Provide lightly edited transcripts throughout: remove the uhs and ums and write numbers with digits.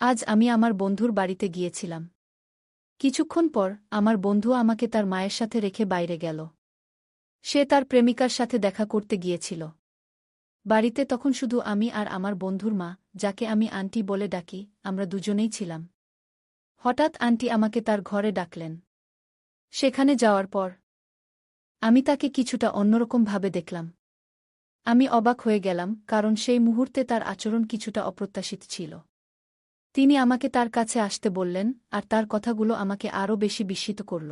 আজ আমি আমার বন্ধুর বাড়িতে গিয়েছিলাম। কিছুক্ষণ পর আমার বন্ধু আমাকে তার মায়ের সাথে রেখে বাইরে গেল। সে তার প্রেমিকার সাথে দেখা করতে গিয়েছিল। বাড়িতে তখন শুধু আমি আর আমার বন্ধুর মা, যাকে আমি আন্টি বলে ডাকি, আমরা দুজনেই ছিলাম। হঠাৎ আন্টি আমাকে তার ঘরে ডাকলেন। সেখানে যাওয়ার পর আমি তাকে কিছুটা অন্যরকম ভাবে দেখলাম। আমি অবাক হয়ে গেলাম, কারণ সেই মুহূর্তে তার আচরণ কিছুটা অপ্রত্যাশিত ছিল। তিনি আমাকে তার কাছে আসতে বললেন, আর তার কথাগুলো আমাকে আরও বেশি বিস্মিত করল।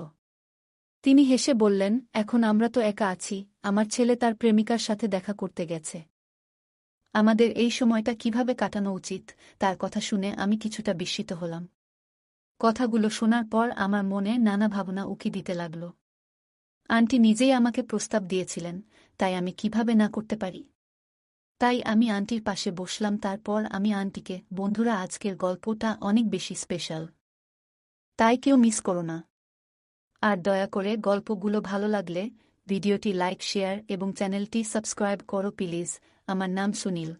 তিনি হেসে বললেন, এখন আমরা তো একা আছি, আমার ছেলে তার প্রেমিকার সাথে দেখা করতে গেছে। আমাদের এই সময়টা কিভাবে কাটানো উচিত, তার কথা শুনে আমি কিছুটা বিস্মিত হলাম। কথাগুলো শোনার পর আমার মনে নানা ভাবনা উকি দিতে লাগল। আন্টি নিজেই আমাকে প্রস্তাব দিয়েছিলেন, তাই আমি কিভাবে না করতে পারি। তাই আমি আন্টির পাশে বসলাম। তারপর আমি আন্টিকে, বন্ধুরা, আজকের গল্পটা অনেক বেশি স্পেশাল, তাই কেউ মিস করো না। আর দয়া করে গল্পগুলো ভালো লাগলে ভিডিওটি লাইক, শেয়ার এবং চ্যানেলটি সাবস্ক্রাইব করো প্লিজ। আমার নাম সুনীল।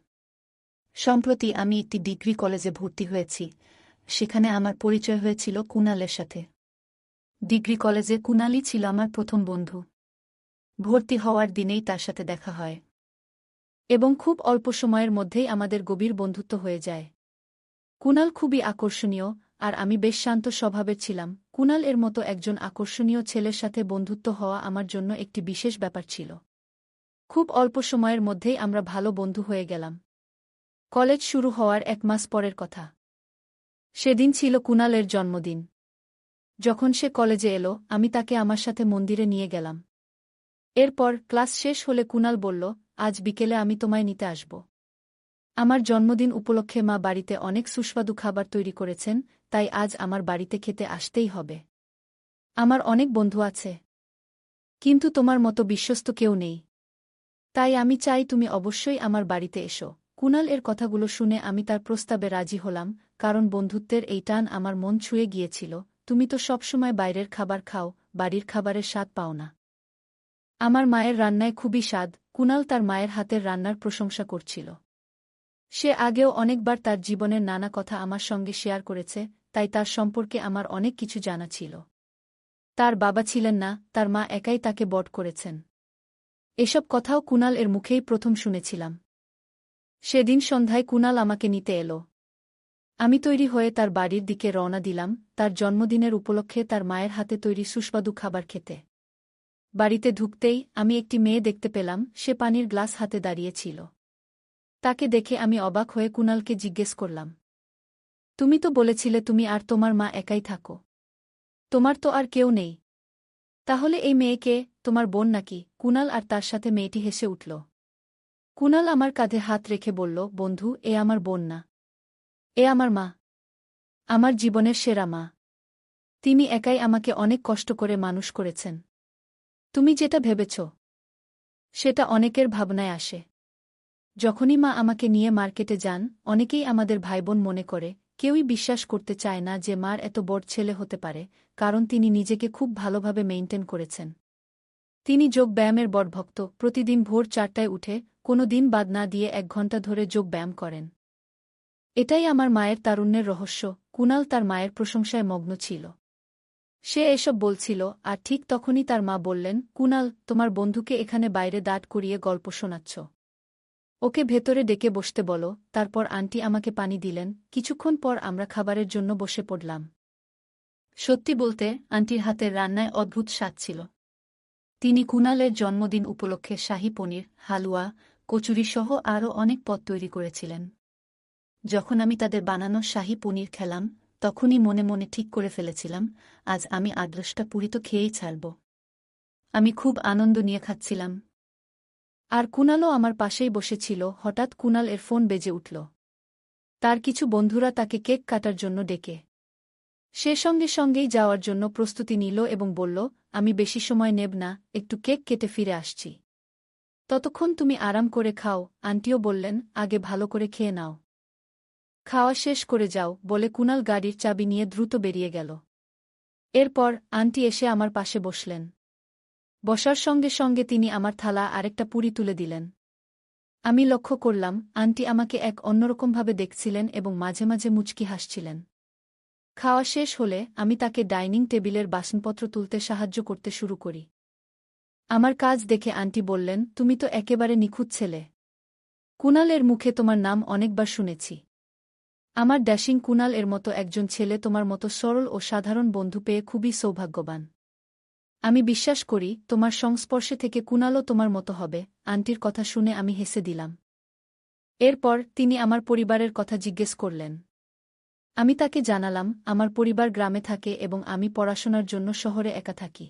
সম্প্রতি আমি একটি ডিগ্রি কলেজে ভর্তি হয়েছি। সেখানে আমার পরিচয় হয়েছিল কুণালের সাথে। ডিগ্রি কলেজে কুণালই ছিল আমার প্রথম বন্ধু। ভর্তি হওয়ার দিনেই তার সাথে দেখা হয় এবং খুব অল্প সময়ের মধ্যেই আমাদের গভীর বন্ধুত্ব হয়ে যায়। কুণাল খুবই আকর্ষণীয়, আর আমি বেশ শান্ত স্বভাবের ছিলাম। কুণাল এর মতো একজন আকর্ষণীয় ছেলের সাথে বন্ধুত্ব হওয়া আমার জন্য একটি বিশেষ ব্যাপার ছিল। খুব অল্প সময়ের মধ্যেই আমরা ভালো বন্ধু হয়ে গেলাম। কলেজ শুরু হওয়ার 1 মাস পরের কথা। সেদিন ছিল কুণালের জন্মদিন। যখন সে কলেজে এলো, আমি তাকে আমার সাথে মন্দিরে নিয়ে গেলাম। এরপর ক্লাস শেষ হলে কুণাল বলল, আজ বিকেলে আমি তোমায় নিতে আসব। আমার জন্মদিন উপলক্ষে মা বাড়িতে অনেক সুস্বাদু খাবার তৈরি করেছেন, তাই আজ আমার বাড়িতে খেতে আসতেই হবে। আমার অনেক বন্ধু আছে, কিন্তু তোমার মতো বিশ্বস্ত কেউ নেই। তাই আমি চাই তুমি অবশ্যই আমার বাড়িতে এসো। কুণাল এর কথাগুলো শুনে আমি তার প্রস্তাবে রাজি হলাম, কারণ বন্ধুত্বের এই টান আমার মন ছুঁয়ে গিয়েছিল। তুমি তো সবসময় বাইরের খাবার খাও, বাড়ির খাবারের স্বাদ পাও না। আমার মায়ের রান্নায় খুবই স্বাদ। কুণাল তার মায়ের হাতের রান্নার প্রশংসা করছিল। সে আগেও অনেকবার তার জীবনের নানা কথা আমার সঙ্গে শেয়ার করেছে, তাই তার সম্পর্কে আমার অনেক কিছু জানা ছিল। তার বাবা ছিলেন না, তার মা একাই তাকে বড় করেছেন। এসব কথাও কুণাল এর মুখেই প্রথম শুনেছিলাম। সেদিন সন্ধ্যায় কুণাল আমাকে নিতে এলো। আমি তৈরি হয়ে তার বাড়ির দিকে রওনা দিলাম, তার জন্মদিনের উপলক্ষে তার মায়ের হাতে তৈরি সুস্বাদু খাবার খেতে। বাড়িতে ঢুকতেই আমি একটি মেয়ে দেখতে পেলাম। সে পানির গ্লাস হাতে দাঁড়িয়েছিল। তাকে দেখে আমি অবাক হয়ে কুণালকে জিজ্ঞেস করলাম, তুমি তো বলেছিলে তুমি আর তোমার মা একাই থাকো। তোমার তো আর কেউ নেই। তাহলে এই মেয়েকে, তোমার বোন নাকি? কুণাল আর তার সাথে মেয়েটি হেসে উঠল। কুণাল আমার কাঁধে হাত রেখে বলল, বন্ধু, এ আমার বোন না, এ আমার মা, আমার জীবনের সেরা মা। তিনি একাই আমাকে অনেক কষ্ট করে মানুষ করেছেন। তুমি যেটা ভেবেছ, সেটা অনেকের ভাবনায় আসে। যখনই মা আমাকে নিয়ে মার্কেটে যান, অনেকেই আমাদের ভাইবোন মনে করে। কেউই বিশ্বাস করতে চায় না যে মার এত বড় ছেলে হতে পারে, কারণ তিনি নিজেকে খুব ভালোভাবে মেইনটেইন করেছেন। তিনি যোগ ব্যায়ামের বড় ভক্ত। প্রতিদিন ভোর 4টায় উঠে কোনো দিন বাদ না দিয়ে 1 ঘণ্টা ধরে যোগ ব্যায়াম করেন। এটাই আমার মায়ের তারুণ্যের রহস্য। কুণাল তার মায়ের প্রশংসায় মগ্ন ছিল। সে এসব বলছিল, আর ঠিক তখনই তার মা বললেন, কুণাল, তোমার বন্ধুকে এখানে বাইরে দাঁড় করিয়ে গল্প শোনাচ্ছ। ওকে ভেতরে ডেকে বসতে বলো। তারপর আন্টি আমাকে পানি দিলেন। কিছুক্ষণ পর আমরা খাবারের জন্য বসে পড়লাম। সত্যি বলতে, আন্টির হাতের রান্নায় অদ্ভুত স্বাদ ছিল। তিনি কুণালের জন্মদিন উপলক্ষে শাহী পনির, হালুয়া, কচুরি সহ আরও অনেক পদ তৈরি করেছিলেন। যখন আমি তাদের বানানো শাহী পনির খেলাম, তখনই মনে মনে ঠিক করে ফেলেছিলাম, আজ আমি আদর্শটা পুরি তো খেয়েই ছাড়ব। আমি খুব আনন্দ নিয়ে খাচ্ছিলাম। আর কুণালও আমার পাশেই বসেছিল। হঠাৎ কুণাল এর ফোন বেজে উঠল। তার কিছু বন্ধুরা তাকে কেক কাটার জন্য ডেকে। সে সঙ্গে সঙ্গেই যাওয়ার জন্য প্রস্তুতি নিল এবং বলল, আমি বেশি সময় নেব না, একটু কেক কেটে ফিরে আসছি। ততক্ষণ তুমি আরাম করে খাও। আন্টিও বললেন, আগে ভালো করে খেয়ে নাও, খাওয়া শেষ করে যাও, বলে কুণাল গাড়ির চাবি নিয়ে দ্রুত বেরিয়ে গেল। এরপর আন্টি এসে আমার পাশে বসলেন। বসার সঙ্গে সঙ্গে তিনি আমার থালা আরেকটা পুরি তুলে দিলেন। আমি লক্ষ্য করলাম আন্টি আমাকে এক অন্যরকমভাবে দেখছিলেন এবং মাঝে মাঝে মুচকি হাসছিলেন। খাওয়া শেষ হলে আমি তাকে ডাইনিং টেবিলের বাসনপত্র তুলতে সাহায্য করতে শুরু করি। আমার কাজ দেখে আন্টি বললেন, তুমি তো একেবারে নিখুঁত ছেলে। কুনালের মুখে তোমার নাম অনেকবার শুনেছি। আমার ড্যাশিং কুনাল এর মতো একজন ছেলে তোমার মতো সরল ও সাধারণ বন্ধু পেয়ে খুবই সৌভাগ্যবান। আমি বিশ্বাস করি তোমার সংস্পর্শে থেকে কুনালও তোমার মতো হবে। আন্টির কথা শুনে আমি হেসে দিলাম। এরপর তিনি আমার পরিবারের কথা জিজ্ঞেস করলেন। আমি তাকে জানালাম আমার পরিবার গ্রামে থাকে এবং আমি পড়াশোনার জন্য শহরে একা থাকি।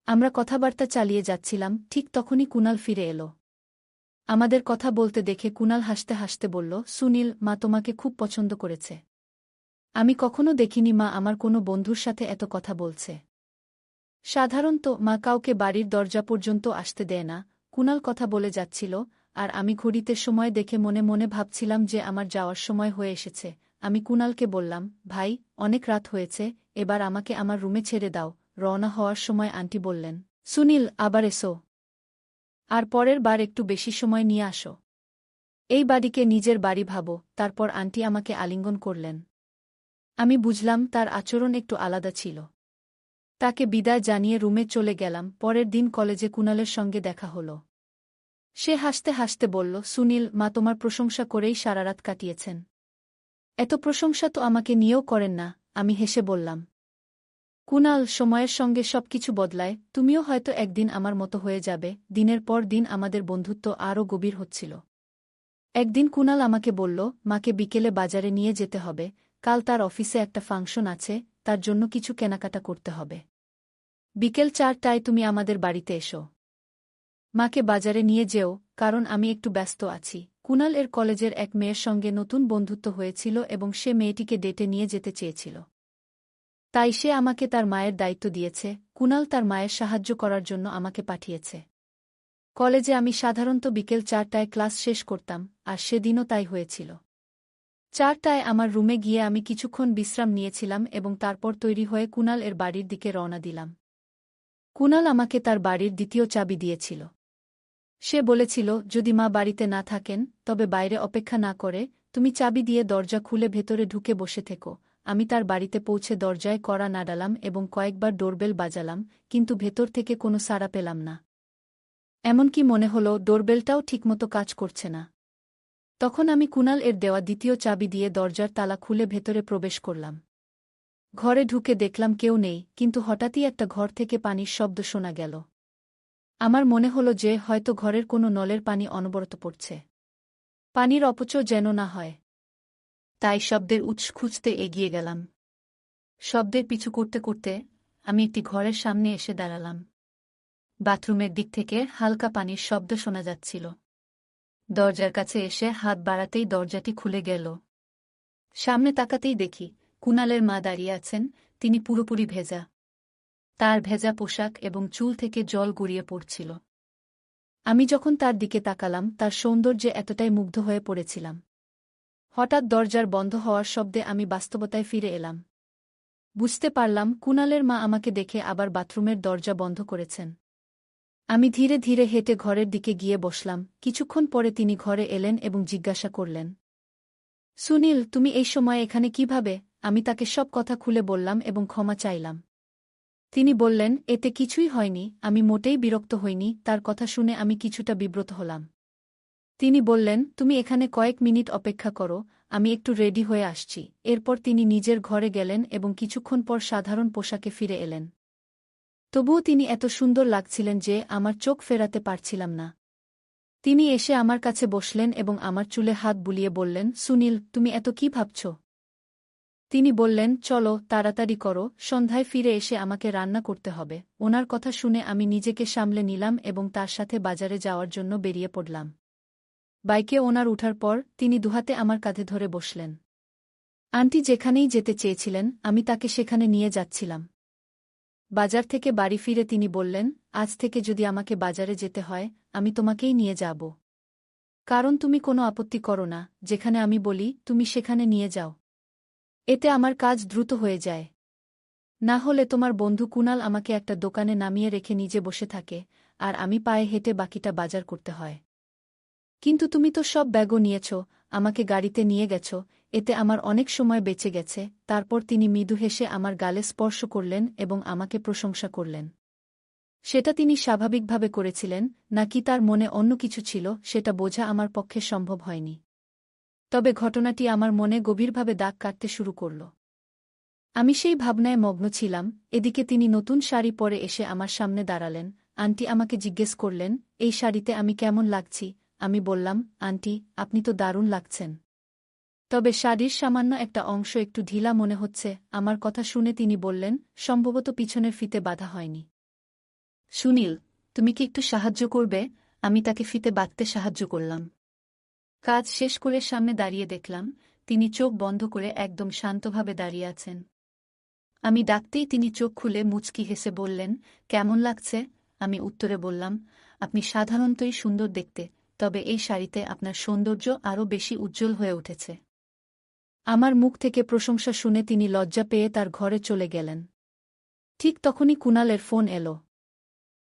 আমরা কথাবার্তা চালিয়ে যাচ্ছিলাম, ঠিক তখনই কুনাল ফিরে এলো। আমাদের কথা বলতে দেখে কুনাল হাসতে হাসতে বলল, সুনীল, মা তোমাকে খুব পছন্দ করেছে। আমি কখনো দেখিনি মা আমার কোনো বন্ধুর সাথে এত কথা বলছে। সাধারণত মা কাউকে বাড়ির দরজা পর্যন্ত আসতে দেয় না। কুনাল কথা বলে যাচ্ছিল, আর আমি ঘড়িতে সময় দেখে মনে মনে ভাবছিলাম যে আমার যাওয়ার সময় হয়ে এসেছে। আমি কুনালকে বললাম, ভাই, অনেক রাত হয়েছে, এবার আমাকে আমার রুমে ছেড়ে দাও। রওনা হওয়ার সময় আন্টি বললেন, সুনীল, আবার এসো। আর পরের বার একটু বেশি সময় নিয়ে আসো। এই বাড়িকে নিজের বাড়ি ভাবো। তারপর আন্টি আমাকে আলিঙ্গন করলেন। আমি বুঝলাম তার আচরণ একটু আলাদা ছিল। তাকে বিদায় জানিয়ে রুমে চলে গেলাম। পরের দিন কলেজে কুনালের সঙ্গে দেখা হলো। সে হাসতে হাসতে বলল, সুনীল, মা তোমার প্রশংসা করেই সারারাত কাটিয়েছেন। এত প্রশংসা তো আমাকে নিয়েও করেন না। আমি হেসে বললাম, কুনাল, সময়ের সঙ্গে সবকিছু বদলায়, তুমিও হয়তো একদিন আমার মতো হয়ে যাবে। দিনের পর দিন আমাদের বন্ধুত্ব আরও গভীর হচ্ছিল। একদিন কুনাল আমাকে বলল, মাকে বিকেলে বাজারে নিয়ে যেতে হবে, কাল তার অফিসে একটা ফাংশন আছে, তার জন্য কিছু কেনাকাটা করতে হবে। বিকেল 4টায় তুমি আমাদের বাড়িতে এসো। মাকে বাজারে নিয়ে যেও, কারণ আমি একটু ব্যস্ত আছি। কুনাল এর কলেজের এক মেয়ের সঙ্গে নতুন বন্ধুত্ব হয়েছিল এবং সে মেয়েটিকে ডেটে নিয়ে যেতে চেয়েছিল। তাই সে আমাকে তার মায়ের দায়িত্ব দিয়েছে। কুনাল তার মায়ের সাহায্য করার জন্য আমাকে পাঠিয়েছে। কলেজে আমি সাধারণত বিকেল 4টায় ক্লাস শেষ করতাম, আর সেদিনও তাই হয়েছিল। 4টায় আমার রুমে গিয়ে আমি কিছুক্ষণ বিশ্রাম নিয়েছিলাম এবং তারপর তৈরি হয়ে কুনাল এর বাড়ির দিকে রওনা দিলাম। কুনাল আমাকে তার বাড়ির দ্বিতীয় চাবি দিয়েছিল। সে বলেছিল, যদি মা বাড়িতে না থাকেন তবে বাইরে অপেক্ষা না করে তুমি চাবি দিয়ে দরজা খুলে ভেতরে ঢুকে বসে থেকো। আমি তার বাড়িতে পৌঁছে দরজায় কড়া নাড়ালাম এবং কয়েকবার ডোরবেল বাজালাম, কিন্তু ভেতর থেকে কোনো সাড়া পেলাম না। এমনকি মনে হলো ডোরবেলটাও ঠিকমতো কাজ করছে না। তখন আমি কুনাল এর দেওয়া দ্বিতীয় চাবি দিয়ে দরজার তালা খুলে ভেতরে প্রবেশ করলাম। ঘরে ঢুকে দেখলাম কেউ নেই, কিন্তু হঠাৎই একটা ঘর থেকে পানির শব্দ শোনা গেল। আমার মনে হলো যে হয়তো ঘরের কোনো নলের পানি অনবরত পড়ছে। পানির অপচয় যেন না হয়। তাই শব্দের উৎস খুঁজতে এগিয়ে গেলাম। শব্দের পিছু করতে করতে আমি একটি ঘরের সামনে এসে দাঁড়ালাম। বাথরুমের দিক থেকে হালকা পানির শব্দ শোনা যাচ্ছিল। দরজার কাছে এসে হাত বাড়াতেই দরজাটি খুলে গেল। সামনে তাকাতেই দেখি কুনালের মা দাঁড়িয়ে আছেন। তিনি পুরোপুরি ভেজা। তার ভেজা পোশাক এবং চুল থেকে জল গড়িয়ে পড়ছিল। আমি যখন তার দিকে তাকালাম তার সৌন্দর্যে এতটাই মুগ্ধ হয়ে পড়েছিলাম। হঠাৎ দরজার বন্ধ হওয়ার শব্দে আমি বাস্তবতায় ফিরে এলাম। বুঝতে পারলাম কুনালের মা আমাকে দেখে আবার বাথরুমের দরজা বন্ধ করেছেন। আমি ধীরে ধীরে হেঁটে ঘরের দিকে গিয়ে বসলাম। কিছুক্ষণ পরে তিনি ঘরে এলেন এবং জিজ্ঞাসা করলেন, সুনীল, তুমি এই সময় এখানে কিভাবে? আমি তাকে সব কথা খুলে বললাম এবং ক্ষমা চাইলাম। তিনি বললেন, এতে কিছুই হয়নি। আমি মোটেই বিরক্ত হইনি। তার কথা শুনে আমি কিছুটা বিব্রত হলাম। তিনি বললেন, তুমি এখানে কয়েক মিনিট অপেক্ষা করো, আমি একটু রেডি হয়ে আসছি। এরপর তিনি নিজের ঘরে গেলেন এবং কিছুক্ষণ পর সাধারণ পোশাকে ফিরে এলেন। তবুও তিনি এত সুন্দর লাগছিলেন যে আমার চোখ ফেরাতে পারছিলাম না। তিনি এসে আমার কাছে বসলেন এবং আমার চুলে হাত বুলিয়ে বললেন, সুনীল, তুমি এত কি ভাবছ? তিনি বললেন, চলো, তাড়াতাড়ি করো, সন্ধ্যায় ফিরে এসে আমাকে রান্না করতে হবে। ওনার কথা শুনে আমি নিজেকে সামলে নিলাম এবং তার সাথে বাজারে যাওয়ার জন্য বেরিয়ে পড়লাম। বাইকে ওনার উঠার পর তিনি দুহাতে আমার কাঁধে ধরে বসলেন। আন্টি যেখানেই যেতে চেয়েছিলেন আমি তাকে সেখানে নিয়ে যাচ্ছিলাম। বাজার থেকে বাড়ি ফিরে তিনি বললেন, আজ থেকে যদি আমাকে বাজারে যেতে হয় আমি তোমাকেই নিয়ে যাব। কারণ তুমি কোনো আপত্তি করো না, যেখানে আমি বলি তুমি সেখানে নিয়ে যাও। এতে আমার কাজ দ্রুত হয়ে যায়। না হলে তোমার বন্ধু কুনাল আমাকে একটা দোকানে নামিয়ে রেখে নিজে বসে থাকে, আর আমি পায়ে হেঁটে বাকিটা বাজার করতে হয়। কিন্তু তুমি তো সব ব্যাগও নিয়েছ, আমাকে গাড়িতে নিয়ে গেছ, এতে আমার অনেক সময় বেঁচে গেছে। তারপর তিনি মৃদু হেসে আমার গালে স্পর্শ করলেন এবং আমাকে প্রশংসা করলেন। সেটা তিনি স্বাভাবিকভাবে করেছিলেন, নাকি তার মনে অন্য কিছু ছিল, সেটা বোঝা আমার পক্ষে সম্ভব হয়নি। তবে ঘটনাটি আমার মনে গভীরভাবে দাগ কাটতে শুরু করল। আমি সেই ভাবনায় মগ্ন ছিলাম। এদিকে তিনি নতুন শাড়ি পরে এসে আমার সামনে দাঁড়ালেন। আন্টি আমাকে জিজ্ঞেস করলেন, এই শাড়িতে আমি কেমন লাগছি? আমি বললাম, আন্টি, আপনি তো দারুণ লাগছেন। তবে শাড়ির সামান্য একটা অংশ একটু ঢিলা মনে হচ্ছে। আমার কথা শুনে তিনি বললেন, সম্ভবত পিছনের ফিতে বাঁধা হয়নি। সুনীল, তুমি কি একটু সাহায্য করবে? আমি তাকে ফিতে বাঁধতে সাহায্য করলাম। কাজ শেষ করে সামনে দাঁড়িয়ে দেখলাম, তিনি চোখ বন্ধ করে একদম শান্তভাবে দাঁড়িয়ে আছেন। আমি ডাকতেই তিনি চোখ খুলে মুচকি হেসে বললেন, কেমন লাগছে? আমি উত্তরে বললাম, আপনি সাধারণতই সুন্দর দেখতে, তবে এই শাড়িতে আপনার সৌন্দর্য আরও বেশি উজ্জ্বল হয়ে উঠেছে। আমার মুখ থেকে প্রশংসা শুনে তিনি লজ্জা পেয়ে তার ঘরে চলে গেলেন। ঠিক তখনই কুণালের ফোন এলো।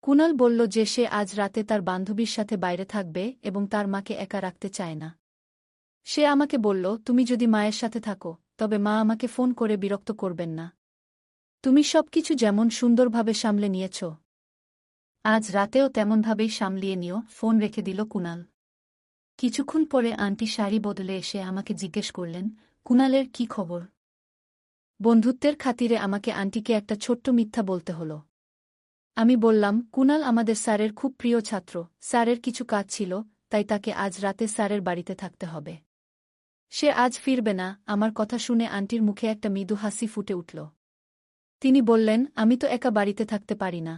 কুণাল বলল যে সে আজ রাতে তার বান্ধবীর সাথে বাইরে থাকবে এবং তার মাকে একা রাখতে চায় না। সে আমাকে বলল, তুমি যদি মায়ের সাথে থাকো, তবে মা আমাকে ফোন করে বিরক্ত করবেন না। তুমি সবকিছু যেমন সুন্দরভাবে সামলে নিয়েছ, আজ রাতেও তেমনভাবেই সামলিয়ে নিও। ফোন রেখে দিল কুণাল। কিছুক্ষণ পরে আন্টি শাড়ি বদলে এসে আমাকে জিজ্ঞেস করলেন, কুণালের কি খবর? বন্ধুত্বের খাতিরে আমাকে আন্টিকে একটা ছোট্ট মিথ্যা বলতে হলো। আমি বললাম, কুণাল আমাদের স্যারের খুব প্রিয় ছাত্র, স্যারের কিছু কাজ ছিল, তাই তাকে আজ রাতে স্যারের বাড়িতে থাকতে হবে। সে আজ ফিরবে না। আমার কথা শুনে আন্টির মুখে একটা মৃদু হাসি ফুটে উঠল। তিনি বললেন, আমি তো একা বাড়িতে থাকতে পারি না,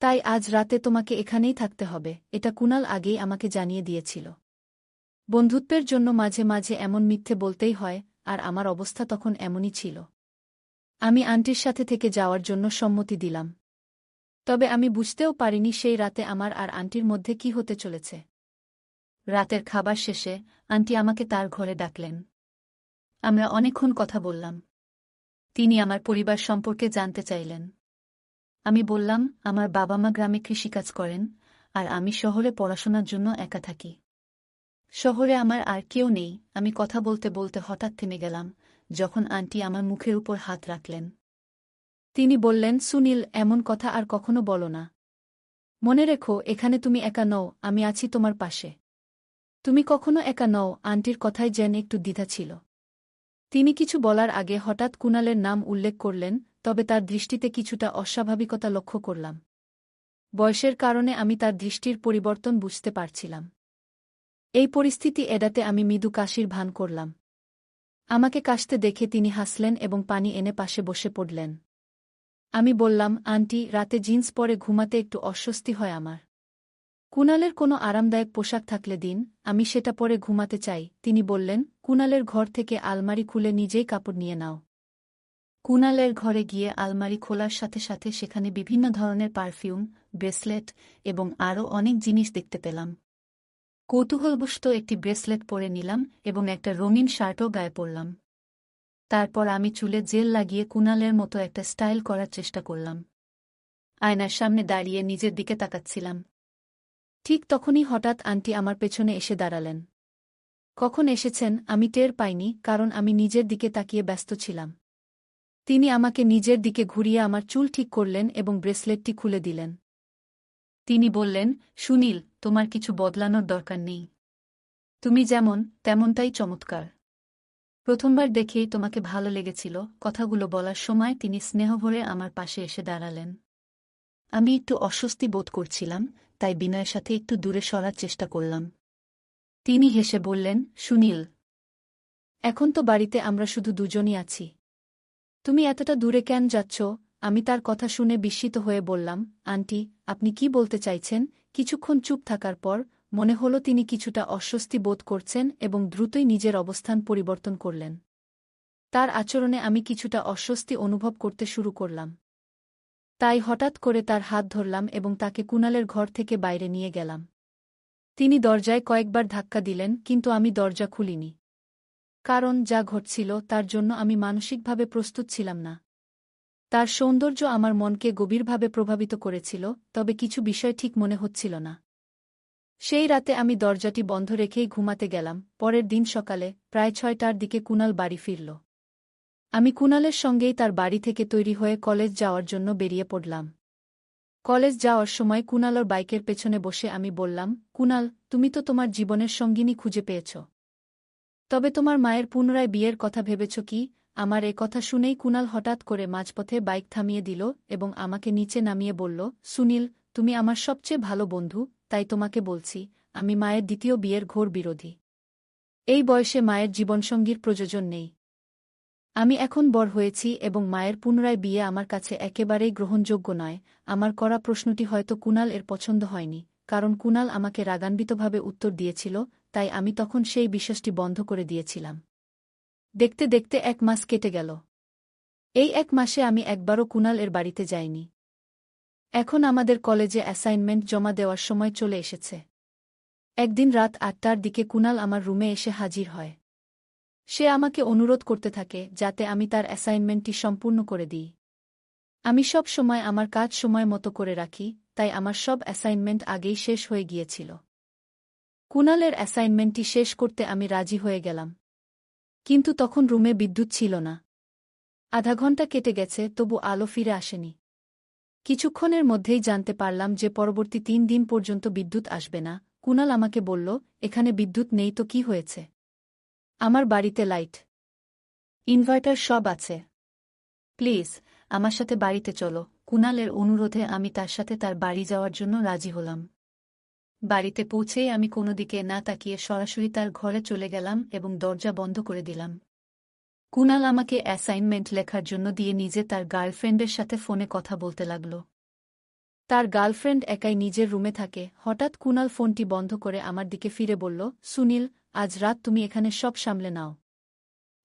তাই আজ রাতে তোমাকে এখানেই থাকতে হবে। এটা কুণাল আগেই আমাকে জানিয়ে দিয়েছিল। বন্ধুত্বের জন্য মাঝে মাঝে এমন মিথ্যে বলতেই হয়, আর আমার অবস্থা তখন এমনই ছিল। আমি আন্টির সাথে থেকে যাওয়ার জন্য সম্মতি দিলাম। তবে আমি বুঝতেও পারিনি সেই রাতে আমার আর আন্টির মধ্যে কি হতে চলেছে। রাতের খাবার শেষে আন্টি আমাকে তার ঘরে ডাকলেন। আমরা অনেকক্ষণ কথা বললাম। তিনি আমার পরিবার সম্পর্কে জানতে চাইলেন। আমি বললাম, আমার বাবা মা গ্রামে কৃষিকাজ করেন, আর আমি শহরে পড়াশোনার জন্য একা থাকি। শহরে আমার আর কেউ নেই। আমি কথা বলতে বলতে হঠাৎ থেমে গেলাম, যখন আন্টি আমার মুখের উপর হাত রাখলেন। তিনি বললেন, সুনীল, এমন কথা আর কখনো বলো না। মনে রেখো, এখানে তুমি একা নও, আমি আছি তোমার পাশে। তুমি কখনো একা নও। আন্টির কথায় যেন একটু দ্বিধা ছিল। তিনি কিছু বলার আগে হঠাৎ কুণালের নাম উল্লেখ করলেন, তবে তার দৃষ্টিতে কিছুটা অস্বাভাবিকতা লক্ষ্য করলাম। বয়সের কারণে আমি তার দৃষ্টির পরিবর্তন বুঝতে পারছিলাম। এই পরিস্থিতি এড়াতে আমি মৃদু কাশির ভান করলাম। আমাকে কাশতে দেখে তিনি হাসলেন এবং পানি এনে পাশে বসে পড়লেন। আমি বললাম, আন্টি, রাতে জিন্স পরে ঘুমাতে একটু অস্বস্তি হয় আমার। কুণালের কোনো আরামদায়ক পোশাক থাকলে দিন, আমি সেটা পরে ঘুমাতে চাই। তিনি বললেন, কুণালের ঘর থেকে আলমারি খুলে নিজেই কাপড় নিয়ে নাও। কুণালের ঘরে গিয়ে আলমারি খোলার সাথে সাথে সেখানে বিভিন্ন ধরনের পারফিউম, ব্রেসলেট এবং আরও অনেক জিনিস দেখতে পেলাম। কৌতূহলবশত একটি ব্রেসলেট পরে নিলাম এবং একটা রঙিন শার্টও গায়ে পরলাম। তারপর আমি চুলে জেল লাগিয়ে কুণালের মতো একটা স্টাইল করার চেষ্টা করলাম। আয়নার সামনে দাঁড়িয়ে নিজের দিকে তাকাচ্ছিলাম। ঠিক তখনই হঠাৎ আন্টি আমার পেছনে এসে দাঁড়ালেন। কখন এসেছেন আমি টের পাইনি, কারণ আমি নিজের দিকে তাকিয়ে ব্যস্ত ছিলাম। তিনি আমাকে নিজের দিকে ঘুরিয়ে আমার চুল ঠিক করলেন এবং ব্রেসলেটটি খুলে দিলেন। তিনি বললেন, সুনীল, তোমার কিছু বদলানোর দরকার নেই। তুমি যেমন, তেমনটাই চমৎকার। প্রথমবার দেখেই তোমাকে ভালো লেগেছিল। কথাগুলো বলার সময় তিনি স্নেহভরে আমার পাশে এসে দাঁড়ালেন। আমি একটু অস্বস্তি বোধ করছিলাম, তাই বিনয়ের সাথে একটু দূরে সরার চেষ্টা করলাম। তিনি হেসে বললেন, সুনীল, এখন তো বাড়িতে আমরা শুধু দুজনই আছি। তুমি এতটা দূরে কেন যাচ্ছ? আমি তার কথা শুনে বিস্মিত হয়ে বললাম, আন্টি, আপনি কি বলতে চাইছেন? কিছুক্ষণ চুপ থাকার পর মনে হলো তিনি কিছুটা অস্বস্তি বোধ করছেন এবং দ্রুতই নিজের অবস্থান পরিবর্তন করলেন। তার আচরণে আমি কিছুটা অস্বস্তি অনুভব করতে শুরু করলাম। তাই হঠাৎ করে তার হাত ধরলাম এবং তাকে কুণালের ঘর থেকে বাইরে নিয়ে গেলাম। তিনি দরজায় কয়েকবার ধাক্কা দিলেন, কিন্তু আমি দরজা খুলিনি। কারণ যা ঘটছিল তার জন্য আমি মানসিকভাবে প্রস্তুত ছিলাম না। তার সৌন্দর্য আমার মনকে গভীরভাবে প্রভাবিত করেছিল, তবে কিছু বিষয় ঠিক মনে হচ্ছিল না। সেই রাতে আমি দরজাটি বন্ধ রেখেই ঘুমাতে গেলাম। পরের দিন সকালে প্রায় 6টার দিকে কুনাল বাড়ি ফিরল। আমি কুনালের সঙ্গেই তার বাড়ি থেকে তৈরি হয়ে কলেজ যাওয়ার জন্য বেরিয়ে পড়লাম। কলেজ যাওয়ার সময় কুনালর বাইকের পেছনে বসে আমি বললাম, কুনাল, তুমি তো তোমার জীবনের সঙ্গিনী খুঁজে পেয়েছ। তবে তোমার মায়ের পুনরায় বিয়ের কথা ভেবেছ কি? আমার এ কথা শুনেই কুনাল হঠাৎ করে মাঝপথে বাইক থামিয়ে দিল এবং আমাকে নিচে নামিয়ে বলল, সুনীল, তুমি আমার সবচেয়ে ভালো বন্ধু, তাই তোমাকে বলছি, আমি মায়ের দ্বিতীয় বিয়ের ঘোর বিরোধী। এই বয়সে মায়ের জীবনসঙ্গীর প্রয়োজন নেই। আমি এখন বড় হয়েছি এবং মায়ের পুনরায় বিয়ে আমার কাছে একেবারেই গ্রহণযোগ্য নয়। আমার করা প্রশ্নটি হয়তো কুনাল এর পছন্দ হয়নি, কারণ কুনাল আমাকে রাগান্বিতভাবে উত্তর দিয়েছিল, তাই আমি তখন সেই বিশ্বাসটি বন্ধ করে দিয়েছিলাম। দেখতে দেখতে 1 মাস কেটে গেল। এই 1 মাসে আমি একবারও কুনাল এর বাড়িতে যাইনি। এখন আমাদের কলেজে অ্যাসাইনমেন্ট জমা দেওয়ার সময় চলে এসেছে। একদিন রাত 8টার দিকে কুনাল আমার রুমে এসে হাজির হয়। সে আমাকে অনুরোধ করতে থাকে যাতে আমি তার অ্যাসাইনমেন্টটি সম্পূর্ণ করে দিই। আমি সব সময় আমার কাজ সময় মতো করে রাখি, তাই আমার সব অ্যাসাইনমেন্ট আগেই শেষ হয়ে গিয়েছিল। কুনালের অ্যাসাইনমেন্টটি শেষ করতে আমি রাজি হয়ে গেলাম। কিন্তু তখন রুমে বিদ্যুৎ ছিল না। আধা ঘন্টা কেটে গেছে, তবু আলো ফিরে আসেনি। কিছুক্ষণের মধ্যেই জানতে পারলাম যে পরবর্তী 3 দিন পর্যন্ত বিদ্যুৎ আসবে না। কুনাল আমাকে বলল, এখানে বিদ্যুৎ নেই তো কি হয়েছে? আমার বাড়িতে লাইট, ইনভার্টার সব আছে। প্লিজ, আমার সাথে বাড়িতে চলো। কুনালের অনুরোধে আমি তার সাথে তার বাড়ি যাওয়ার জন্য রাজি হলাম। বাড়িতে পৌঁছেই আমি কোনো দিকে না তাকিয়ে সরাসরি তার ঘরে চলে গেলাম এবং দরজা বন্ধ করে দিলাম। কুনাল আমাকে অ্যাসাইনমেন্ট লেখার জন্য দিয়ে নিজে তার গার্লফ্রেন্ডের সাথে ফোনে কথা বলতে লাগল। তার গার্লফ্রেন্ড একাই নিজের রুমে থাকে। হঠাৎ কুনাল ফোনটি বন্ধ করে আমার দিকে ফিরে বলল, সুনীল, আজ রাত তুমি এখানে সব সামলে নাও।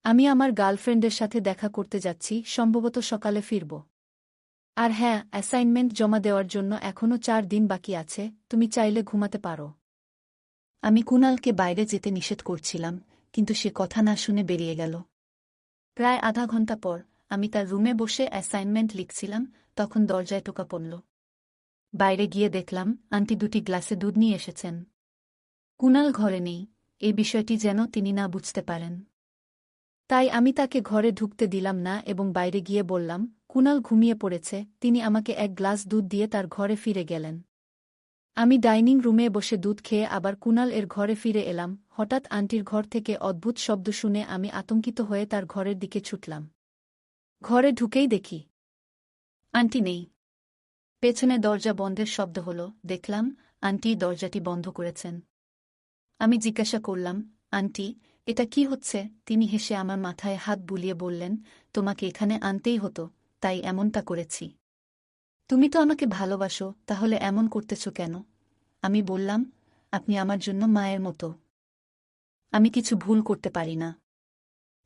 আমি আমার গার্লফ্রেন্ডের সাথে দেখা করতে যাচ্ছি, সম্ভবত সকালে ফিরব। আর হ্যাঁ, অ্যাসাইনমেন্ট জমা দেওয়ার জন্য এখনও 4 দিন বাকি আছে, তুমি চাইলে ঘুমাতে পারো। আমি কুনালকে বাইরে যেতে নিষেধ করছিলাম, কিন্তু সে কথা না শুনে বেরিয়ে গেল। প্রায় আধা ঘন্টা পর আমি তার রুমে বসে অ্যাসাইনমেন্ট লিখছিলাম, তখন দরজায় টোকা পড়ল। বাইরে গিয়ে দেখলাম আন্টি 2টি গ্লাসে দুধ নিয়ে এসেছেন। কুনাল ঘরে নেই, এই বিষয়টি যেন তিনি না বুঝতে পারেন। তাই আমি তাকে ঘরে ঢুকতে দিলাম না এবং বাইরে গিয়ে বললাম, কুনাল ঘুমিয়ে পড়েছে। তিনি আমাকে 1 গ্লাস দুধ দিয়ে তার ঘরে ফিরে গেলেন। আমি ডাইনিং রুমে বসে দুধ খেয়ে আবার কুনাল এর ঘরে ফিরে এলাম। হঠাৎ আন্টির ঘর থেকে অদ্ভুত শব্দ শুনে আমি আতঙ্কিত হয়ে তার ঘরের দিকে ছুটলাম। ঘরে ঢুকেই দেখি আন্টি নেই। পেছনে দরজা বন্ধের শব্দ হল। দেখলাম আন্টি দরজাটি বন্ধ করেছেন। আমি জিজ্ঞাসা করলাম, আন্টি, এটা কি হচ্ছে? তিনি হেসে আমার মাথায় হাত বুলিয়ে বললেন, তোমাকে এখানে আনতেই হতো, তাই এমনটা করেছি। তুমি তো আমাকে ভালোবাসো, তাহলে এমন করতেছ কেন? আমি বললাম, আপনি আমার জন্য মায়ের মতো। আমি কিছু ভুল করতে পারি না।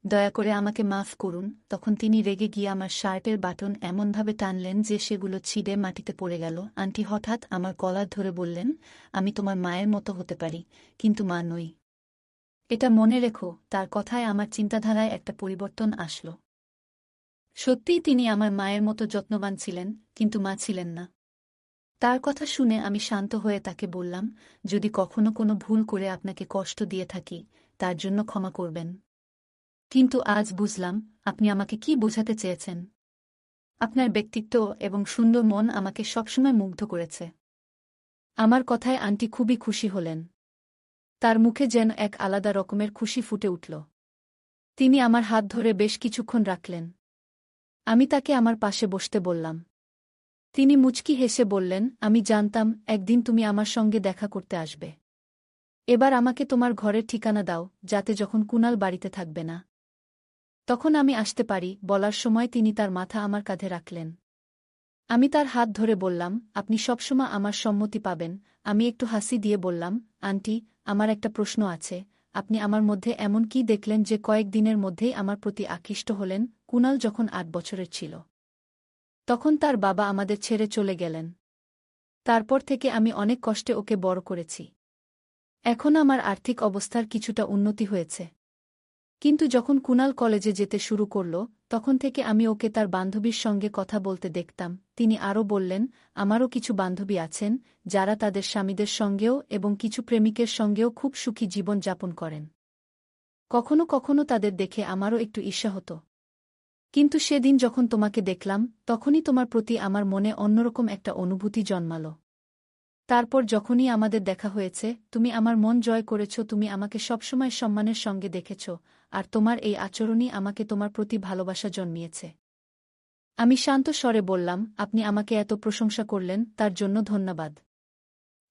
দয়া করে আমাকে মাফ করুন। তখন তিনি রেগে গিয়ে আমার শার্টের বাটন এমনভাবে টানলেন যে সেগুলো ছিঁড়ে মাটিতে পড়ে গেল। আন্টি হঠাৎ আমার কলার ধরে বললেন, আমি তোমার মায়ের মতো হতে পারি, কিন্তু মা নই। এটা মনে রেখো। তার কথায় আমার চিন্তাধারায় একটা পরিবর্তন আসলো। সত্যিই তিনি আমার মায়ের মতো যত্নবান ছিলেন, কিন্তু মা ছিলেন না। তার কথা শুনে আমি শান্ত হয়ে তাকে বললাম, যদি কখনো কোনো ভুল করে আপনাকে কষ্ট দিয়ে থাকি, তার জন্য ক্ষমা করবেন। কিন্তু আজ বুঝলাম আপনি আমাকে কি বোঝাতে চেয়েছেন। আপনার ব্যক্তিত্ব এবং সুন্দর মন আমাকে সবসময় মুগ্ধ করেছে। আমার কথায় আন্টি খুবই খুশি হলেন। তার মুখে যেন এক আলাদা রকমের খুশি ফুটে উঠল। তিনি আমার হাত ধরে বেশ কিছুক্ষণ রাখলেন। আমি তাকে আমার পাশে বসতে বললাম। তিনি মুচকি হেসে বললেন, আমি জানতাম একদিন তুমি আমার সঙ্গে দেখা করতে আসবে। এবার আমাকে তোমার ঘরের ঠিকানা দাও, যাতে যখন কুনাল বাড়িতে থাকবে না, তখন আমি আসতে পারি। বলার সময় তিনি তার মাথা আমার কাঁধে রাখলেন। আমি তার হাত ধরে বললাম, আপনি সবসময় আমার সম্মতি পাবেন। আমি একটু হাসি দিয়ে বললাম, আন্টি, আমার একটা প্রশ্ন আছে। আপনি আমার মধ্যে এমন কি দেখলেন যে কয়েকদিনের মধ্যেই আমার প্রতি আকৃষ্ট হলেন? কুনাল যখন 8 বছরের ছিল, তখন তার বাবা আমাদের ছেড়ে চলে গেলেন। তারপর থেকে আমি অনেক কষ্টে ওকে বড় করেছি। এখন আমার আর্থিক অবস্থার কিছুটা উন্নতি হয়েছে। কিন্তু যখন কুনাল কলেজে যেতে শুরু করল, তখন থেকে আমি ওকে তার বান্ধবীর সঙ্গে কথা বলতে দেখতাম। তিনি আরও বললেন, আমারও কিছু বান্ধবী আছেন যারা তাদের স্বামীদের সঙ্গেও এবং কিছু প্রেমিকের সঙ্গেও খুব সুখী জীবন যাপন করেন। কখনো কখনো তাদের দেখে আমারও একটু ঈর্ষা হতো। কিন্তু সেদিন যখন তোমাকে দেখলাম, তখনই তোমার প্রতি আমার মনে অন্যরকম একটা অনুভূতি জন্মাল। তারপর যখনই আমাদের দেখা হয়েছে, তুমি আমার মন জয় করেছ, তুমি আমাকে সবসময় সম্মানের সঙ্গে দেখেছ, আর তোমার এই আচরণই আমাকে তোমার প্রতি ভালোবাসা জন্মিয়েছে। আমি শান্ত স্বরে বললাম, আপনি আমাকে এত প্রশংসা করলেন, তার জন্য ধন্যবাদ।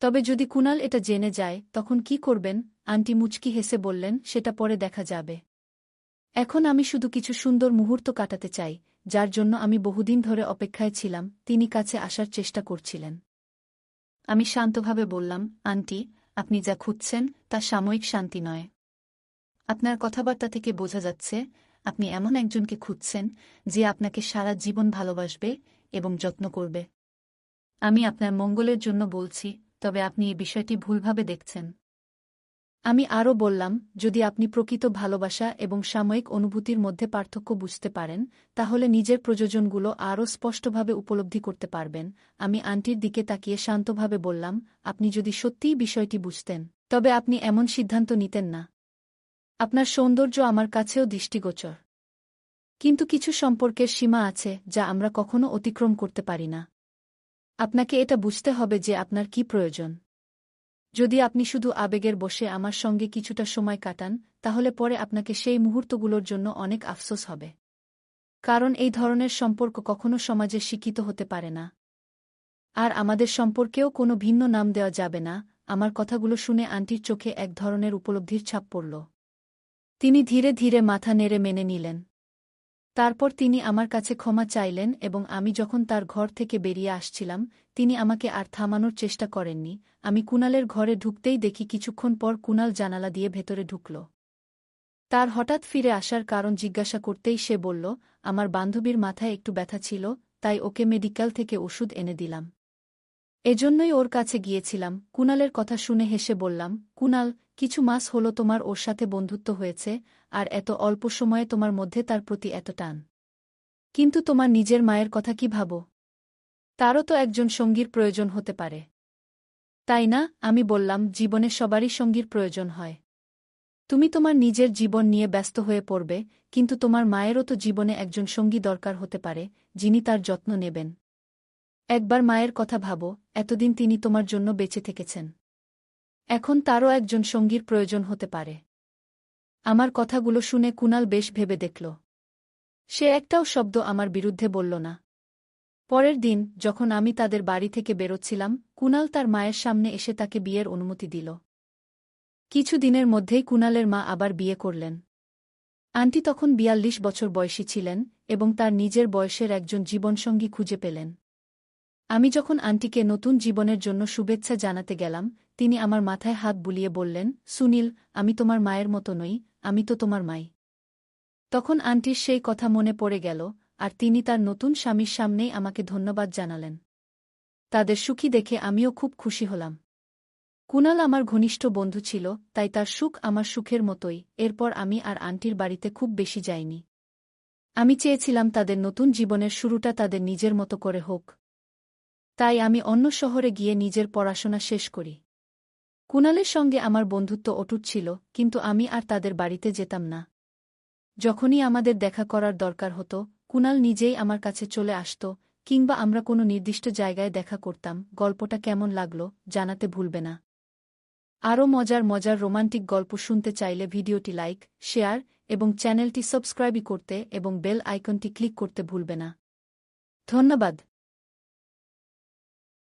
তবে যদি কুনাল এটা জেনে যায়, তখন কি করবেন? আন্টি মুচকি হেসে বললেন, সেটা পরে দেখা যাবে। এখন আমি শুধু কিছু সুন্দর মুহূর্ত কাটাতে চাই, যার জন্য আমি বহুদিন ধরে অপেক্ষায় ছিলাম। তিনি কাছে আসার চেষ্টা করছিলেন। আমি শান্তভাবে বললাম, আন্টি, আপনি যা খুঁজছেন তা সাময়িক শান্তি নয়। আপনার কথাবার্তা থেকে বোঝা যাচ্ছে আপনি এমন একজনকে খুঁজছেন যে আপনাকে সারা জীবন ভালোবাসবে এবং যত্ন করবে। আমি আপনার মঙ্গলের জন্য বলছি, তবে আপনি এই বিষয়টি ভুলভাবে দেখছেন। আমি আরও বললাম, যদি আপনি প্রকৃত ভালোবাসা এবং সাময়িক অনুভূতির মধ্যে পার্থক্য বুঝতে পারেন, তাহলে নিজের প্রয়োজনগুলো আরও স্পষ্টভাবে উপলব্ধি করতে পারবেন। আমি আন্টির দিকে তাকিয়ে শান্তভাবে বললাম, আপনি যদি সত্যিই বিষয়টি বুঝতেন, তবে আপনি এমন সিদ্ধান্ত নিতেন না। আপনার সৌন্দর্য আমার কাছেও দৃষ্টিগোচর। কিন্তু কিছু সম্পর্কের সীমা আছে যা আমরা কখনো অতিক্রম করতে পারি না। আপনাকে এটা বুঝতে হবে যে আপনার কি প্রয়োজন। যদি আপনি শুধু আবেগের বশে আমার সঙ্গে কিছুটা সময় কাটান, তাহলে পরে আপনাকে সেই মুহূর্তগুলোর জন্য অনেক আফসোস হবে। কারণ এই ধরনের সম্পর্ক কখনো সমাজে স্বীকৃত হতে পারে না। আর আমাদের সম্পর্কেও কোনো ভিন্ন নাম দেওয়া যাবে না। আমার কথাগুলো শুনে আন্টির চোখে এক ধরনের উপলব্ধির ছাপ পড়ল। তিনি ধীরে ধীরে মাথা নেড়ে মেনে নিলেন। তারপর তিনি আমার কাছে ক্ষমা চাইলেন এবং আমি যখন তার ঘর থেকে বেরিয়ে আসছিলাম, তিনি আমাকে আর থামানোর চেষ্টা করেননি। আমি কুনালের ঘরে ঢুকতেই দেখি কিছুক্ষণ পর কুনাল জানালা দিয়ে ভেতরে ঢুকল। তার হঠাৎ ফিরে আসার কারণ জিজ্ঞাসা করতেই সে বলল, আমার বান্ধবীর মাথায় একটু ব্যথা ছিল, তাই ওকে মেডিকেল থেকে ওষুধ এনে দিলাম। এজন্যই ওর কাছে গিয়েছিলাম। কুনালের কথা শুনে হেসে বললাম, কুনাল, কিছু মাস হলো তোমার ওর সাথে বন্ধুত্ব হয়েছে, আর এত অল্প সময়ে তোমার মধ্যে তার প্রতি এত টান। কিন্তু তোমার নিজের মায়ের কথা কি ভাবো? তারও তো একজন সঙ্গীর প্রয়োজন হতে পারে, তাই না? আমি বললাম, জীবনে সবারই সঙ্গীর প্রয়োজন হয়। তুমি তোমার নিজের জীবন নিয়ে ব্যস্ত হয়ে পড়বে, কিন্তু তোমার মায়েরও তো জীবনে একজন সঙ্গী দরকার হতে পারে, যিনি তার যত্ন নেবেন। একবার মায়ের কথা ভাবো, এতদিন তিনি তোমার জন্য বেঁচে থেকেছেন। এখন তারও একজন সঙ্গীর প্রয়োজন হতে পারে। আমার কথাগুলো শুনে কুনাল বেশ ভেবে দেখল। সে একটাও শব্দ আমার বিরুদ্ধে বলল না। পরের দিন যখন আমি তাদের বাড়ি থেকে বেরোচ্ছিলাম, কুনাল তার মায়ের সামনে এসে তাকে বিয়ের অনুমতি দিল। কিছু দিনের মধ্যেই কুনালের মা আবার বিয়ে করলেন। আন্টি তখন ৪২ বছর বয়সী ছিলেন এবং তার নিজের বয়সের একজন জীবনসঙ্গী খুঁজে পেলেন। আমি যখন আন্টিকে নতুন জীবনের জন্য শুভেচ্ছা জানাতে গেলাম, তিনি আমার মাথায় হাত বুলিয়ে বললেন, সুনীল, আমি তোমার মায়ের মতো নই, আমি তো তোমার মাই। তখন আন্টির সেই কথা মনে পড়ে গেল, আর তিনি তার নতুন স্বামীর সামনেই আমাকে ধন্যবাদ জানালেন। তাদের সুখী দেখে আমিও খুব খুশি হলাম। কুনাল আমার ঘনিষ্ঠ বন্ধু ছিল, তাই তার সুখ আমার সুখের মতোই। এরপর আমি আর আন্টির বাড়িতে খুব বেশি যাইনি। আমি চেয়েছিলাম তাদের নতুন জীবনের শুরুটা তাদের নিজের মতো করে হোক। তাই আমি অন্য শহরে গিয়ে নিজের পড়াশোনা শেষ করি। কুনালের সঙ্গে আমার বন্ধুত্ব অটুট ছিল, কিন্তু আমি আর তাদের বাড়িতে যেতাম না। যখনই আমাদের দেখা করার দরকার হতো, কুনাল নিজেই আমার কাছে চলে আসত, কিংবা আমরা কোনো নির্দিষ্ট জায়গায় দেখা করতাম। গল্পটা কেমন লাগলো জানাতে ভুলবে না। আরও মজার মজার রোমান্টিক গল্প শুনতে চাইলে ভিডিওটি লাইক, শেয়ার এবং চ্যানেলটি সাবস্ক্রাইব করতে এবং বেল আইকনটি ক্লিক করতে ভুলবে না। ধন্যবাদ।